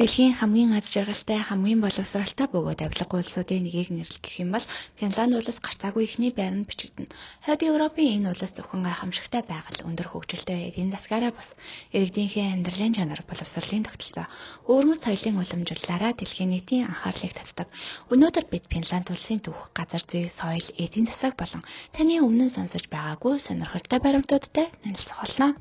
Дэлхийн хамгийн аз жаргалтай, хамгийн боловсралтай бөгөөд авилга улсуудын нэгийг нэрлэх юм бол Финланд улс гарцаагүй ихний байранд бичигдэнэ. Хойд Европын энэ улс зөвхөн гайхамшигтай байгаль, өндөр хөгжилтэй эдийн засгаараа бас иргэдийнхээ амьдралын чанар, боловсролын тогтолцоо, өвөрмөц соёлын уламжлалаараа дэлхийн нийтийн анхаарлыг татдаг. Өнөөдөр бид Финланд улсын түүх, газар зүй, соёл, эдийн засаг болон таны өмнө нь сонсож байгаагүй сонирхолтой баримтуудтай танилцах болно.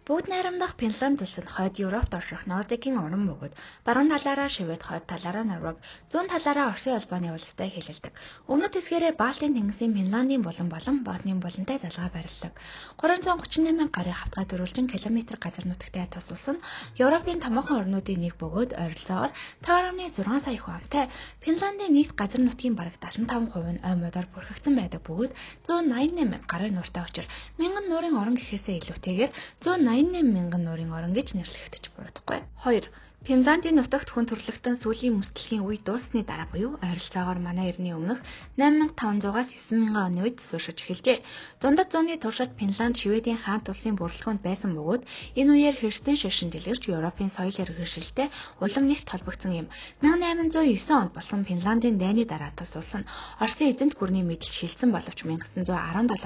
Бүгд найрамдах Финланд улс нь хойд Европт орших Нордикийн орон бөгөөд баруун талаараа Швед, хойд талаараа Норвег, зүүн талаараа Оросын улбаны улстай хэлэлдэг. Өмнөд хэсгээрээ Балтийн тэнгисийн Финландийн болон Ботни болонтой залгаа барилдаг. 338 гарын хавтгай дөрвөлжин км газар нутагтай тус улс нь Европын томоохон орнуудын нэг бөгөөд ойролцоогоор 5.6 сая хүнтэй. Финландийн нийт газар нутгийн бараг 75% нь ой модоор бүрхэгдсэн байдаг бөгөөд 188 гарын нууртай учир 1000 нуурын орон гэхээсээ илүүтэйгээр 188,000 нуурын орон гэж нэрлэгдэж буурдаггүй. 2. Финландийн нутагт хүн төрөлхтөн сүүлийн мөсдөлгийн үе дууссаны дараа буюу ойролцоогоор манай эртний өмнөх 8500-аас 9000 оны үед сууршиж эхэлжээ. Дундад зууны туршид Финланд Шведийн хаант улсын бүрэлдэхүүнд байсан бөгөөд энэ үеэр христийн шашин дэлгэрч Европын соёл иргэншилтэй улам нэгт холбогдсон юм. 1809 онд болсон Финландийн дайны дараа тус улс нь Оросын эзэнт гүрний мэдэлд шилжсэн боловч 1917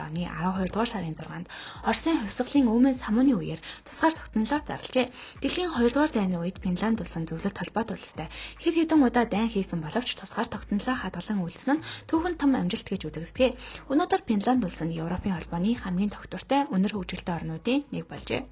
оны 12 дугаар сарын 6-нд Оросын хувьсгалын өөмөн самууны үеэр тусгаар тогтнолоо зарлжээ. Дэлхийн 2 дугаар дайны үед Финланд улсын зөвлөлт холбоот улстай хэд хэдэн удаа дайн хийсэн боловч тусгаар тогтнолоо хадгалан үйлснэ нь түүхэн том амжилт гэж үзэгдэв. Өнөөдөр Финланд улс нь Европын холбооны хамгийн тогтвортой, өнөр хөгжилтэй орнуудын нэг болжээ.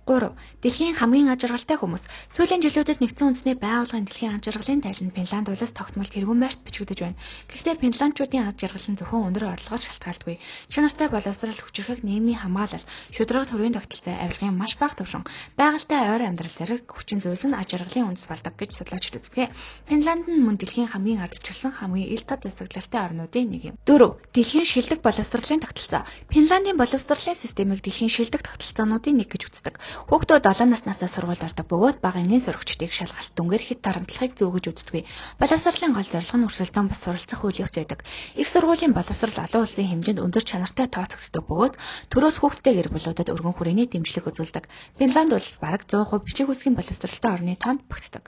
3. Дэлхийн хамгийн аз жаргалтай хүмүүс. Сүүлийн жилүүдэд нэгдсэн үндэсний байгууллагын дэлхийн аз жаргалын тайланд Финланд улс тогтмол тэргүүн байрт бичигдэж байна. Гэхдээ финландчуудын аз жаргал нь зөвхөн өндөр орлогоос шалтгаалдаггүй. Чанартай боловсрал, хүчирхэг нийгмийн хамгаалал, шударга төрийн тогтолцоо, авилгын маш бага түвшин, байгальтай ойр амьдрал зэрэг хүчин зүйлс нь аз жаргалын үндэс болдог гэж судлаачид үздэг. Финланд нь мөн дэлхийн хамгийн ардчилсан, хамгийн ил тод засаглалтай орнуудын нэг юм. 4. Дэлхийн шилдэг боловсролын тогтолцоо. Финландийн боловсролын системийг дэлхийн шилдэг тогтолцоонуудын нэг гэж үздэг. Хүүхдүүд 7 наснаас сургуульд ордог бөгөөд бага ангийн сурагчдыг шалгалт дүнгээр хэд тарамтлагыг зөөгөж үздэггүй. Боловсролын гол зорилго нь өрсөлдөөн бас суралцах үйл явц байдаг. Их сургуулийн боловсрол олон улсын хэмжээнд өндөр чанартай тооцогддог бөгөөд төрөөс хүүхдтэй гэр бүлүүдэд өргөн хүрээний дэмжлэг үзүүлдэг. Финланд улс бараг 100% бичиг үсгийн боловсролтой орны тоонд багтдаг.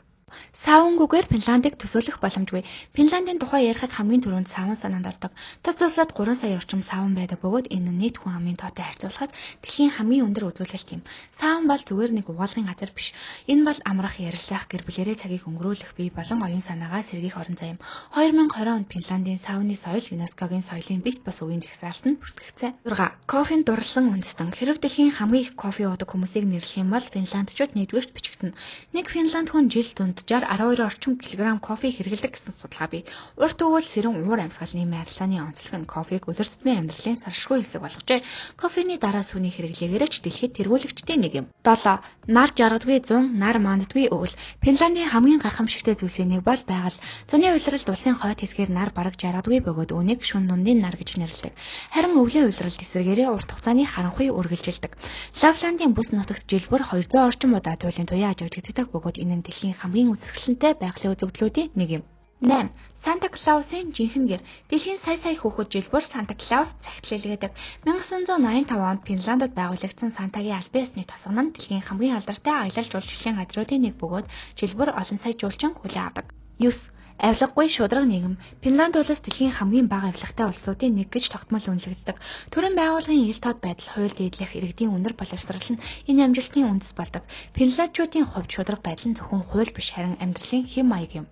Саавнгүйгээр Финландыг төсөөлөх боломжгүй. Финландийн тухай ярихад хамгийн түрүүнд саавн санаанд ордог. Тус улсад 3 сая орчим саавн байдаг бөгөөд энэ нь нийт хүн амын тоотой харьцуулахад дэлхийн хамгийн өндөр үзүүлэлт юм. Саавн бол зүгээр нэг угаалгын газар биш. Энэ бол амрах, ярилцах, гэр бүлэрээ цагийг өнгөрүүлэх, бие болон оюун санаагаа сэргийх орон зай юм. 2020 онд Финландийн саавны соёл ЮНЕСКОгийн соёлын бит бас өвийн жагсаалтанд бүртгэгдсэн. 6. Кофенд дурлсан үндэстэн. Хэрэв дэлхийн хамгийн их кофе уудаг хүмүүсийг нэрлэх юм бол финландчууд нэгдүгээрт бичигдэнэ. Нэг финланд хүн жил дунджаар 12 орчим килограмм кофе хэрэглэдэг гэсэн судалгаа бий. Урт өвөл сэрэн уур амьсгалын байрлалын онцлог нь кофег өдөр тутмын амьдралын саршгүй хэсэг болгожээ. Кофений дараа сүний хэрэглээгээрээ ч дэлхийд тэргүүлэгчдийн нэг юм. 7. Нар жаргадгүй зун, нар манддгүй өвөл. Финландийн хамгийн гайхамшигтай зүйлсийн нэг бол байгаль. Зуны улиралд улсын хойд хэсгээр нар бараг жаргадгүй бөгөөд үүнийг шүн дундын нар гэж нэрлэдэг. Харин өвлийн улиралд эсрэгээрээ урт хугацааны харанхуй үргэлжилдэг. Лавландийн бүс нутагт жилбөр 200 орчим удаа туйлын туяа ажиглагддаг бөгөөд энэ нь дэлхийн хамгийн үсгэлэнтэй байгалийн үзэгдлүүдийн нэг юм. 8. Санта Клаусын жинхэнэ гэр. Дэлхийн сая хүүхэд жилбөр Санта Клаус захидлалгадаг. 1985 онд Финландд байгуулагдсан Сантагийн албан ёсны тосгон нь дэлхийн хамгийн алдартай аялал жуулчлалын газруудын нэг бөгөөд жилбөр олон сая жуулчин хүлээн авдаг. 9. Авилгагүй шударга нийгэм. Финланд улс дэлхийн хамгийн бага авилгатай улсуудын нэг гэж тогтмол үнэлэгддэг. Төрийн байгууллагын ил тод байдал, хууль дээдлэх, иргэдийн өндөр боловсрол нь энэ амжилтын үндэс болдог. Финландчуудын хувьд шударга байдал нь зөвхөн хууль биш, харин амьдралын хэм маяг юм.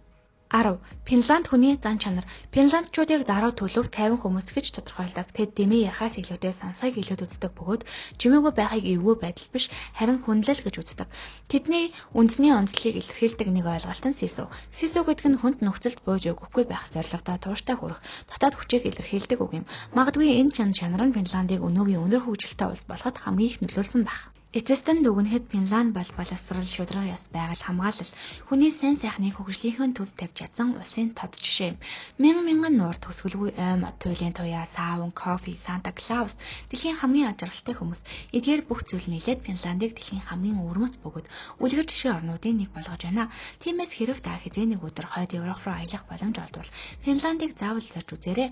10. Финланд хүний зан чанар. Финландчуудыг даруй төлөв тайван хүмүүс гэж тодорхойлдог. Тэд дэмий ярахаас илүүтэй сонсхийг илүүд үздэг бөгөөд чимээгүй байхыг эвгүй байдал биш, харин хүндлэл гэж үздэг. Тэдний үндэсний онцлогийг илэрхийлдэг нэг ойлголт нь сису. Сису гэдэг нь хүнд нөхцөлд бууж өгөхгүй байх зорилготой тууштай хүрэх, дотоод хүчийг илэрхийлдэг үг юм. Магадгүй энэ чанар нь Финландыг өнөөгийн өндөр хөгжилтэй улс болгоход хамгийн их нөлөөлсөн байх. Эцэстэн дүгнэхэд Финланд бол боловсрал, шударга ёс, байгаль хамгаалал, хүний сайн сайхны хөгжлийнхэн төв тавьж чадсан улсын тод жишээ юм. Мянган нуур төсгөлгүй ой мод, туйлын туяа, саавн, кофе, Санта Клаус дэлхийн хамгийн аз жаргалтай хүмүүс. Эдгээр бүх зүйл нийлээд Финландыг дэлхийн хамгийн өвөрмөц бөгөөд үлгэр жишээ орнуудын нэг болгож байна. Тиймээс хэрэв та хэзээ нэг өдөр хойд Европ руу аялах боломж олдвол Финландыг заавал зорж үзээрэй.